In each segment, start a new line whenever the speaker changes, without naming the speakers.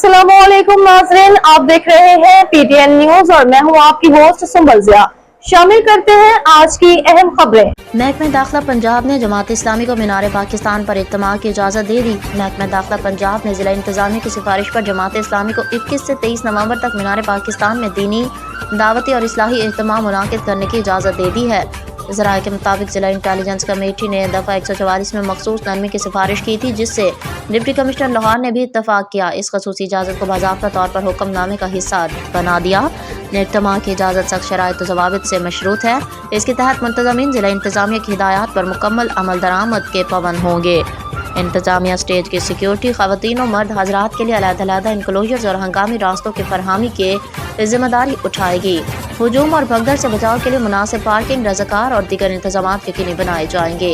अस्सलामुअलैकुम नाज़रीन, आप देख रहे हैं पीटीएन न्यूज और मैं हूं आपकी होस्ट सुंबल ज़िया। शामिल करते हैं आज की अहम खबरें।
महकमा दाखिला पंजाब ने जमात इस्लामी को मीनार पाकिस्तान पर इज्तिमा की इजाज़त दे दी। महकमा दाखिला पंजाब ने जिला इंतजामिया की सिफारिश पर जमात इस्लामी को 21 से 23 नवंबर तक मीनार पाकिस्तान में दीनी, दावती और इस्लाही इज्तिमा मुनाकिद करने की इजाज़त दे दी है। ज़राए के मुताबिक जिला इंटेलिजेंस कमेटी ने दफ़ा 144 में मखसूस नरमी की सिफारिश की थी, जिससे डिप्टी कमिश्नर लाहौर ने भी इत्तफाक किया। इस खसूसी इजाज़त को बाज़ाब्ता तौर पर हुक्मनामे का हिस्सा बना दिया। इज्तिमा की इजाज़त सख्त शराइत व ज़वाबित से मशरूत है। इसके तहत मुंतज़मीन जिला इंतजामिया की हिदायत पर मुकम्मल अमल दरामद के पाबंद होंगे। इंतजामिया स्टेज की सिक्योरिटी ख़वातीन और मर्द हजरात के लिए अलग-अलग इनक्लोजर्स और हंगामी रास्तों की फरहमी की जिम्मेदारी उठाएगी। हुजूम और भगदड़ से बचाव के लिए मुनासिब पार्किंग, रज़ाकार और दीगर इंतजाम यकीनी बनाए जाएंगे,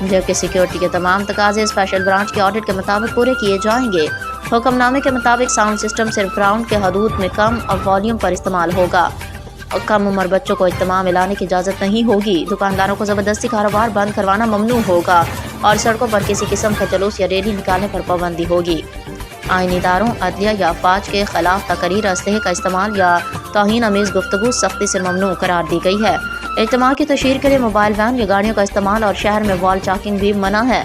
जबकि सिक्योरिटी के तमाम तकाजे स्पेशल ब्रांच के ऑडिट के मुताबिक पूरे किए जाएंगे। हुक्मनामे के मुताबिक साउंड सिस्टम सिर्फ ग्राउंड के हदूद में कम और वॉल्यूम पर इस्तेमाल होगा। कम उम्र बच्चों को इज्तिमा में लाने की इजाज़त नहीं होगी। दुकानदारों को ज़बरदस्ती कारोबार बंद करवाना ममनू होगा और सड़कों पर किसी किस्म का जुलूस या रैली निकालने पर पाबंदी होगी। आईनी इदारों, अदलिया या फौज के खिलाफ तकरीर, असलहे का इस्तेमाल या तौहीन अमीज़ गुफ्तगू सख्ती से ममनू करार दी गई है। इज्तिमा की तशहीर के लिए मोबाइल वैन या गाड़ियों का इस्तेमाल और शहर में वॉल चाकिंग भी मना है।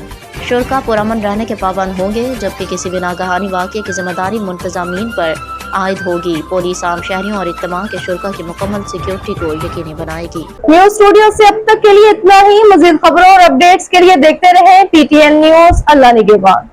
शुरा पुरअमन रहने के पाबंद होंगे, जबकि किसी भी नागहानी वाक़े की जिम्मेदारी मुंतज़मीन पर आयद होगी। पुलिस आम शहरियों और इज्तिमा के शुरा की मुकम्मल सिक्योरिटी को यकीनी बनाएगी।
न्यूज स्टूडियो से अब तक के लिए इतना ही। मज़ीद खबरों और अपडेट्स के लिए देखते रहें पीटीएन न्यूज। अल्लाह निगहबान।